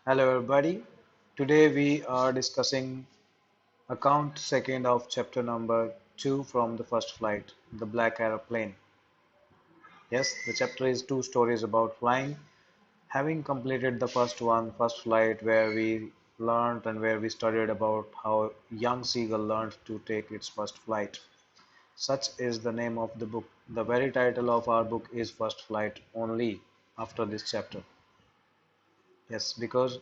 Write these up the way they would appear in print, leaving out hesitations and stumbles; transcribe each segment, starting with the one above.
Hello everybody. Today we are discussing account second of chapter number 2 from the first flight, the black aeroplane. Yes, the chapter is two stories about flying. Having completed the first one, first flight, where we learned and where we studied about how young seagull learned to take its first flight. Such is the name of the book. The very title of our book is First Flight only after this chapter. Yes, because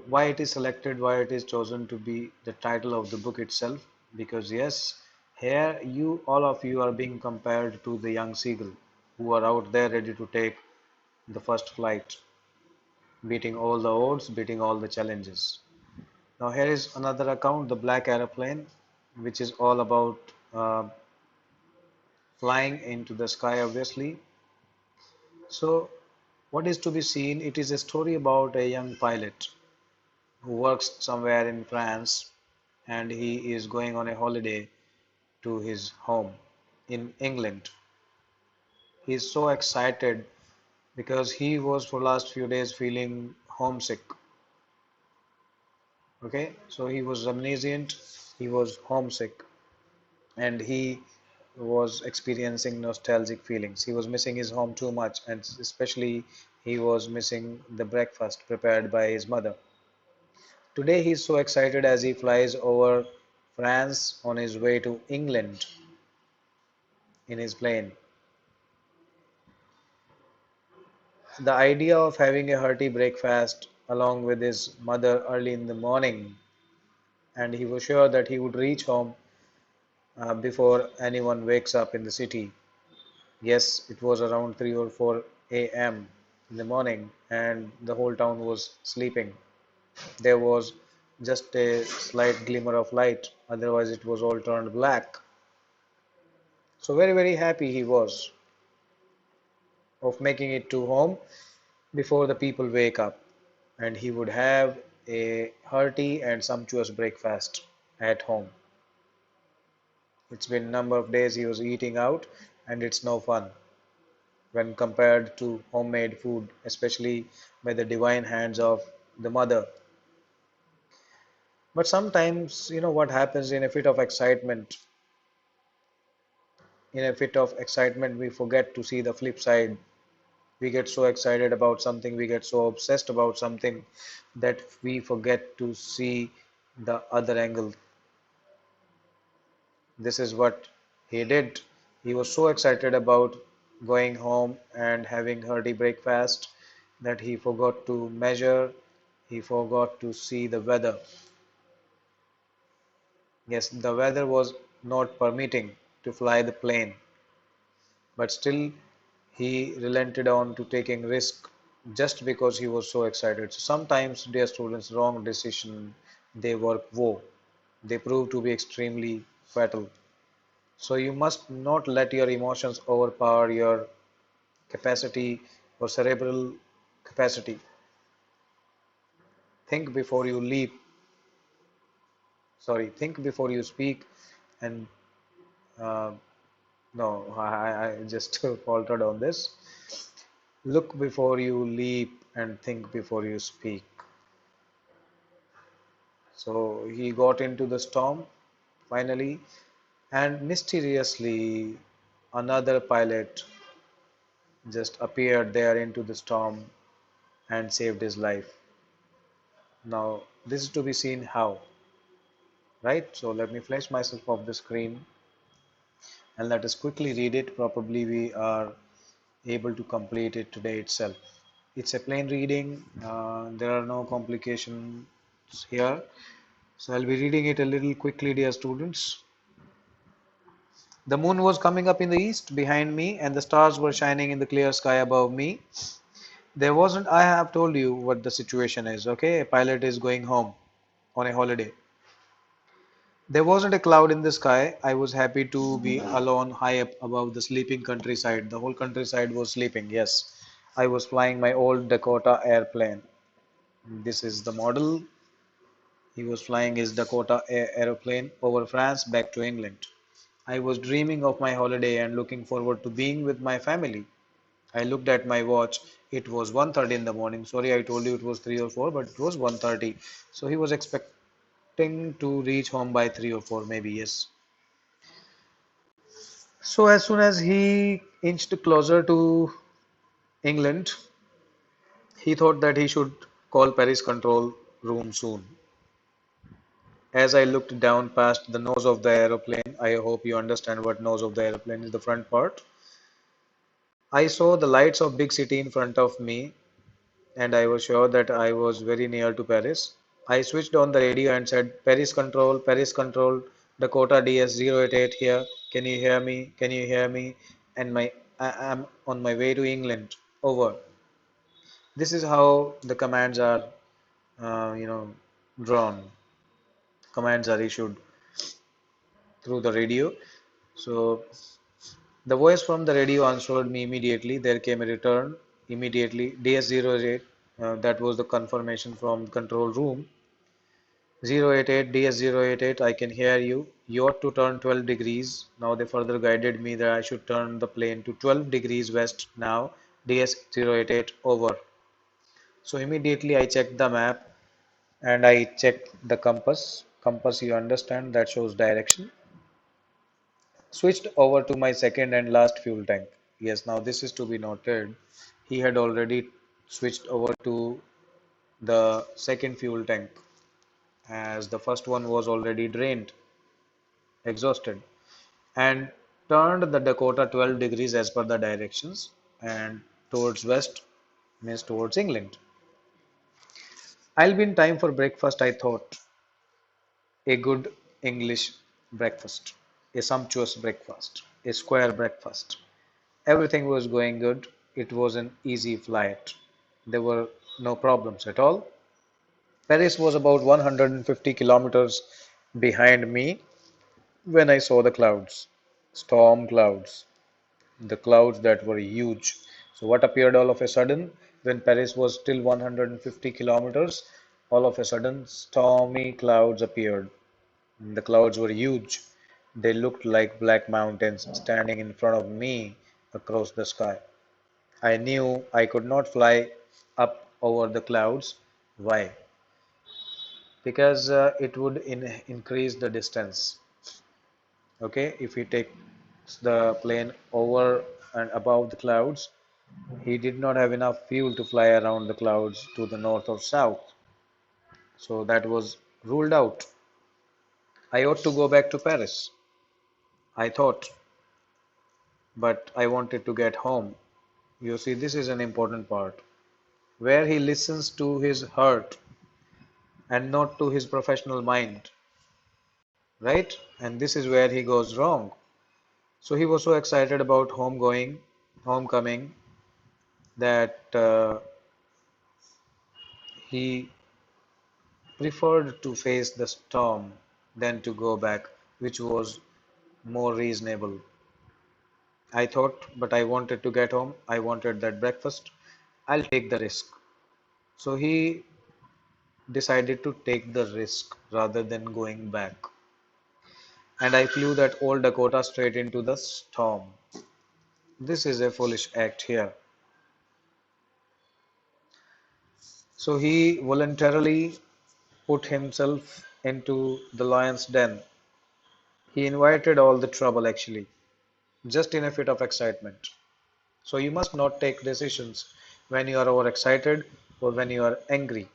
why it is selected, why it is chosen to be the title of the book itself, because yes, here you all of you are being compared to the young seagull who are out there ready to take the first flight, beating all the odds, beating all the challenges. Now here is another account, the black aeroplane, which is all about flying into the sky, obviously. So what is to be seen, it is a story about a young pilot who works somewhere in France, and he is going on a holiday to his home in England. He is so excited because he was for last few days feeling homesick. Okay, so he was omniscient, he was homesick, and he was experiencing nostalgic feelings. He was missing his home too much, and especially he was missing the breakfast prepared by his mother. Today he is so excited as he flies over France on his way to England in his plane. The idea of having a hearty breakfast along with his mother early in the morning, and he was sure that he would reach home before anyone wakes up in the city. Yes, it was around 3 or 4 a.m. in the morning, and the whole town was sleeping. There was just a slight glimmer of light, otherwise, it was all turned black. So, very, very happy he was of making it to home before the people wake up, and he would have a hearty and sumptuous breakfast at home. It's been a number of days he was eating out, and it's no fun when compared to homemade food, especially by the divine hands of the mother. But sometimes, what happens in a fit of excitement? In a fit of excitement, we forget to see the flip side. We get so excited about something, we get so obsessed about something that we forget to see the other angle. This is what he did. He was so excited about going home and having hearty breakfast that he forgot to measure, he forgot to see the weather. Yes, the weather was not permitting to fly the plane, but still he relented on to taking risk just because he was so excited. So sometimes, dear students, wrong decision they work woe. They prove to be extremely fatal. So you must not let your emotions overpower your capacity or cerebral capacity. Think before you leap. Sorry, think before you speak. And uh, no, I just faltered on this. Look before you leap and think before you speak. So he got into the storm finally, and mysteriously, another pilot just appeared there into the storm and saved his life. Now, this is to be seen how, right? So let me flash myself off the screen and let us quickly read it. Probably we are able to complete it today itself. It's a plain reading. There are no complications here. So I'll be reading it a little quickly, dear students. The moon was coming up in the east behind me, and the stars were shining in the clear sky above me. There wasn't, I have told you what the situation is, okay? A pilot is going home on a holiday. There wasn't a cloud in the sky. I was happy to be alone high up above the sleeping countryside. The whole countryside was sleeping, yes. I was flying my old Dakota airplane. This is the model. He was flying his Dakota aeroplane over France back to England. I was dreaming of my holiday and looking forward to being with my family. I looked at my watch. It was 1:30 in the morning. Sorry, I told you it was 3 or 4, but it was 1:30. So he was expecting to reach home by 3 or 4, maybe, yes. So as soon as he inched closer to England, he thought that he should call Paris control room soon. As I looked down past the nose of the aeroplane, I hope you understand what nose of the aeroplane is, the front part. I saw the lights of big city in front of me, and I was sure that I was very near to Paris. I switched on the radio and said, Paris Control, Dakota DS 088 here. Can you hear me? Can you hear me? And I am on my way to England. Over. This is how the commands are, uh, you know, drawn. Commands are issued through the radio. So the voice from the radio answered me immediately. There came a return immediately. DS 088, that was the confirmation from control room. 088, DS 088, I can hear you. You ought to turn 12 degrees. Now they further guided me that I should turn the plane to 12 degrees west now. DS 088, over. So immediately I checked the map and I checked the compass. Compass, you understand, that shows direction. Switched over to my second and last fuel tank. Yes, now this is to be noted. He had already switched over to the second fuel tank as the first one was already drained, exhausted, and turned the Dakota 12 degrees as per the directions and towards west means towards England. I'll be in time for breakfast, I thought. A good English breakfast, a sumptuous breakfast, a square breakfast. Everything was going good. It was an easy flight. There were no problems at all. Paris was about 150 kilometers behind me when I saw the clouds, storm clouds, the clouds that were huge. So, what appeared all of a sudden when Paris was still 150 kilometers? All of a sudden, stormy clouds appeared. The clouds were huge. They looked like black mountains standing in front of me across the sky. I knew I could not fly up over the clouds. Why? Because it would increase the distance. Okay, if he takes the plane over and above the clouds, he did not have enough fuel to fly around the clouds to the north or south. So that was ruled out. I ought to go back to Paris, I thought, but I wanted to get home. You see, this is an important part where he listens to his heart and not to his professional mind, right? And this is where he goes wrong. So he was so excited about homecoming, that he preferred to face the storm than to go back, which was more reasonable. I thought, but I wanted to get home. I wanted that breakfast. I'll take the risk. So he decided to take the risk rather than going back. And I flew that old Dakota straight into the storm. This is a foolish act here. So he voluntarily put himself into the lion's den. He invited all the trouble actually, just in a fit of excitement. So you must not take decisions when you are overexcited or when you are angry,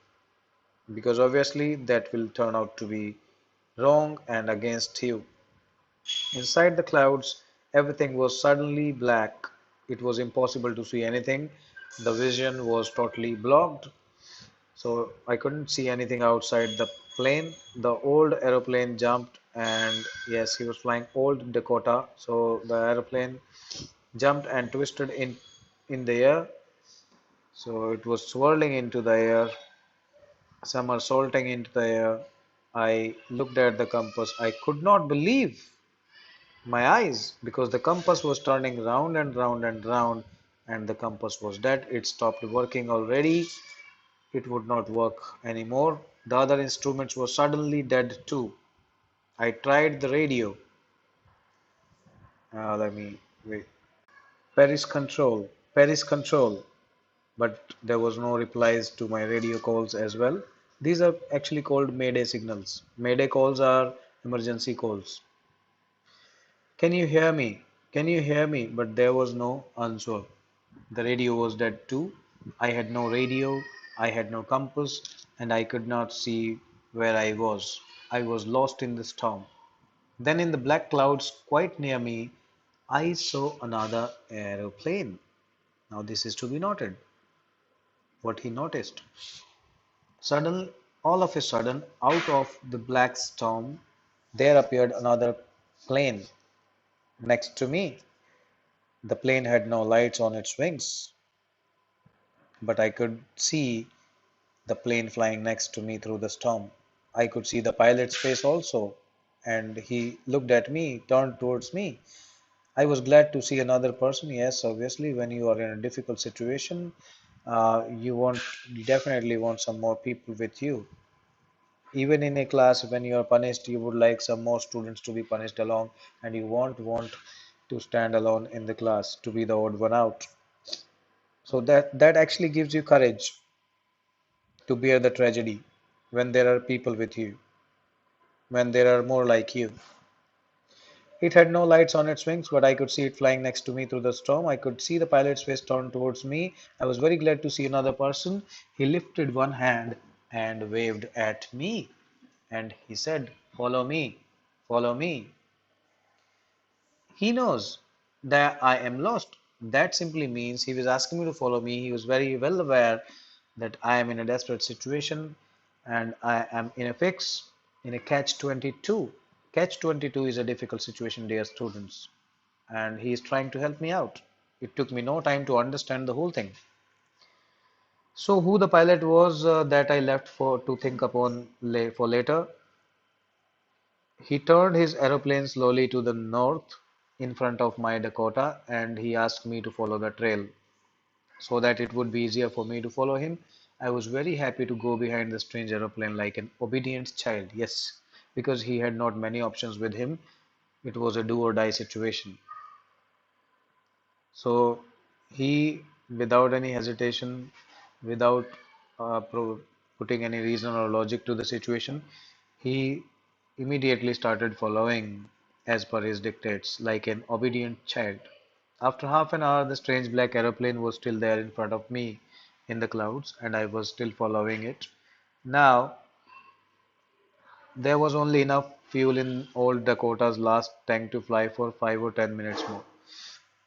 because obviously that will turn out to be wrong and against you. Inside the clouds, everything was suddenly black. It was impossible to see anything. The vision was totally blocked. So I couldn't see anything outside the plane. The old aeroplane jumped, and yes, he was flying old Dakota. So the aeroplane jumped and twisted in the air. So it was swirling into the air, somersaulting into the air. I looked at the compass. I could not believe my eyes because the compass was turning round and round and round, and the compass was dead. It stopped working already. It would not work anymore. The other instruments were suddenly dead too. I tried the radio. Let me wait. Paris control. Paris control, but there was no replies to my radio calls as well. These are actually called Mayday signals. Mayday calls are emergency calls. Can you hear me? Can you hear me? But there was no answer. The radio was dead too. I had no radio, I had no compass, and I could not see where I was. I was lost in the storm. Then, in the black clouds quite near me, I saw another aeroplane. Now, this is to be noted. What he noticed. Suddenly, all of a sudden, out of the black storm, there appeared another plane next to me. The plane had no lights on its wings, but I could see the plane flying next to me through the storm. I could see the pilot's face also, and he looked at me, turned towards me. I was glad to see another person. Yes, obviously, when you are in a difficult situation, you definitely want some more people with you. Even in a class, when you are punished, you would like some more students to be punished along, and you won't want to stand alone in the class to be the odd one out. So that actually gives you courage to bear the tragedy when there are people with you, when there are more like you. It had no lights on its wings, but I could see it flying next to me through the storm. I could see the pilot's face turned towards me. I was very glad to see another person. He lifted one hand and waved at me, and he said, "Follow me, follow me." He knows that I am lost. That simply means he was asking me to follow me. He was very well aware that I am in a desperate situation and I am in a fix, in a catch 22. Catch 22 is a difficult situation, dear students, and he is trying to help me out. It took me no time to understand the whole thing. So, who the pilot was that I left for to think upon for later. He turned his aeroplane slowly to the north in front of my Dakota and he asked me to follow the trail so that it would be easier for me to follow him. I was very happy to go behind the strange aeroplane like an obedient child. Yes, because he had not many options with him. It was a do or die situation. So he, without any hesitation, without putting any reason or logic to the situation, he immediately started following as per his dictates, like an obedient child. After half an hour, the strange black aeroplane was still there in front of me in the clouds, and I was still following it. Now, there was only enough fuel in old Dakota's last tank to fly for 5 or 10 minutes more.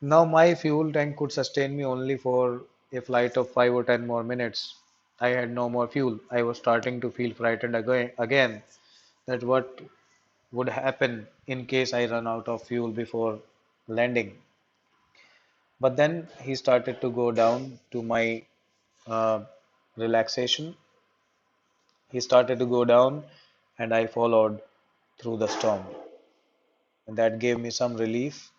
Now my fuel tank could sustain me only for a flight of 5 or 10 more minutes. I had no more fuel. I was starting to feel frightened again that what would happen in case I run out of fuel before landing. But then he started to go down to my uh, relaxation. He started to go down and I followed through the storm. And that gave me some relief.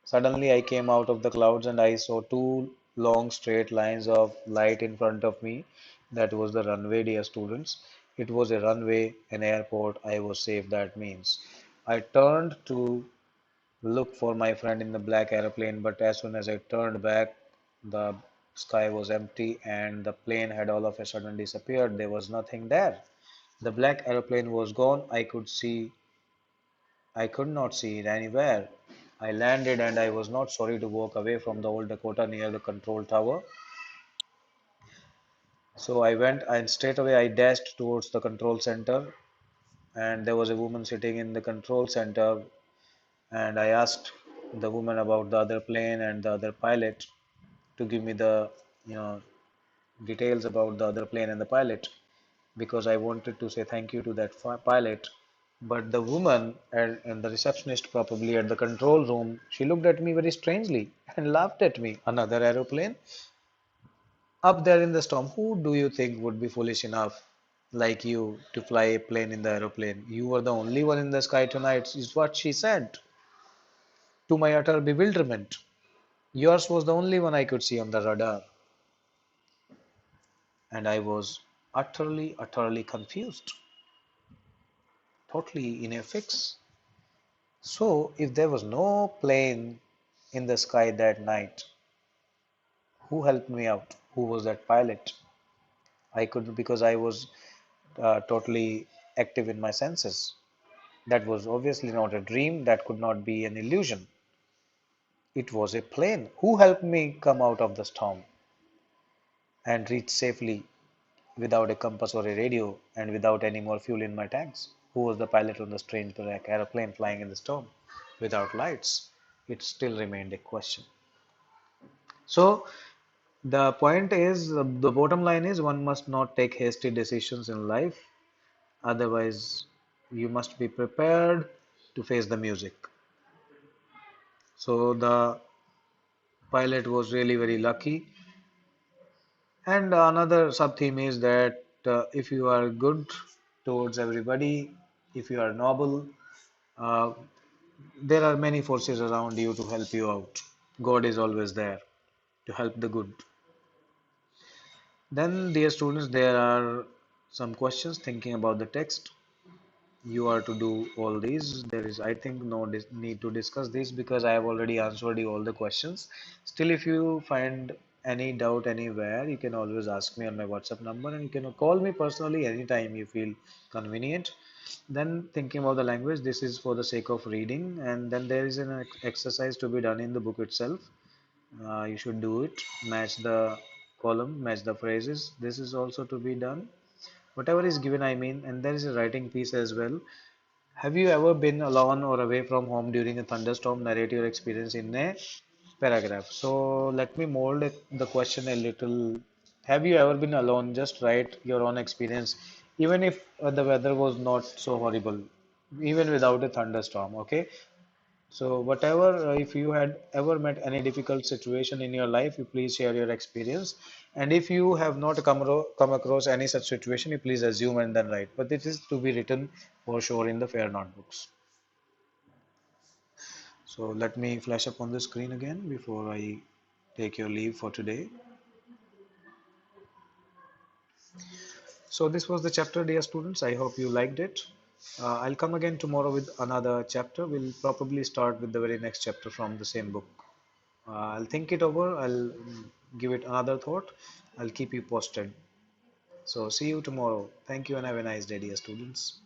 Suddenly I came out of the clouds and I saw two long straight lines of light in front of me. That was the runway, dear students. It was a runway, an airport. I was safe, that means. I turned to look for my friend in the black aeroplane, but as soon as I turned back, the sky was empty and the plane had all of a sudden disappeared. There was nothing there. The black aeroplane was gone. I could not see it anywhere. I landed and I was not sorry to walk away from the old Dakota near the control tower. So I went and straight away I dashed towards the control center and there was a woman sitting in the control center and I asked the woman about the other plane and the other pilot to give me the you know details about the other plane and the pilot because I wanted to say thank you to that pilot. But the woman and the receptionist probably at the control room, she looked at me very strangely and laughed at me. Another aeroplane? Up there in the storm, who do you think would be foolish enough, like you, to fly a plane in the aeroplane? You were the only one in the sky tonight, is what she said, to my utter bewilderment. Yours was the only one I could see on the radar, and I was utterly confused, totally in a fix. So, if there was no plane in the sky that night, Who helped me out? Who was that pilot? I couldn't because I was totally active in my senses. That was obviously not a dream. That could not be an illusion. It was a plane. Who helped me come out of the storm and reach safely without a compass or a radio and without any more fuel in my tanks? Who was the pilot on the strange black aeroplane flying in the storm without lights? It still remained a question. So the point is, the bottom line is one must not take hasty decisions in life. Otherwise, you must be prepared to face the music. So the pilot was really very lucky. And another sub theme is that if you are good towards everybody, if you are noble, uh, there are many forces around you to help you out. God is always there to help the good. Then, dear students, there are some questions thinking about the text. You are to do all these. There is, I think, no need to discuss this because I have already answered you all the questions. Still, if you find any doubt anywhere, you can always ask me on my WhatsApp number, and you can call me personally anytime you feel convenient. Then, thinking about the language, this is for the sake of reading, and then there is an exercise to be done in the book itself. You should do it, match the column, match the phrases. This is also to be done. Whatever is given, I mean, and there is a writing piece as well. Have you ever been alone or away from home during a thunderstorm? Narrate your experience in a paragraph. So let me mold the question a little. Have you ever been alone? Just write your own experience, even if the weather was not so horrible, even without a thunderstorm. Okay. So whatever, if you had ever met any difficult situation in your life, you please share your experience. And if you have not come across any such situation, you please assume and then write. But it is to be written for sure in the fair notebooks. So let me flash up on the screen again before I take your leave for today. So this was the chapter, dear students. I hope you liked it. I'll come again tomorrow with another chapter. We'll probably start with the very next chapter from the same book. I'll think it over. I'll give it another thought. I'll keep you posted. So see you tomorrow. Thank you and have a nice day, dear students.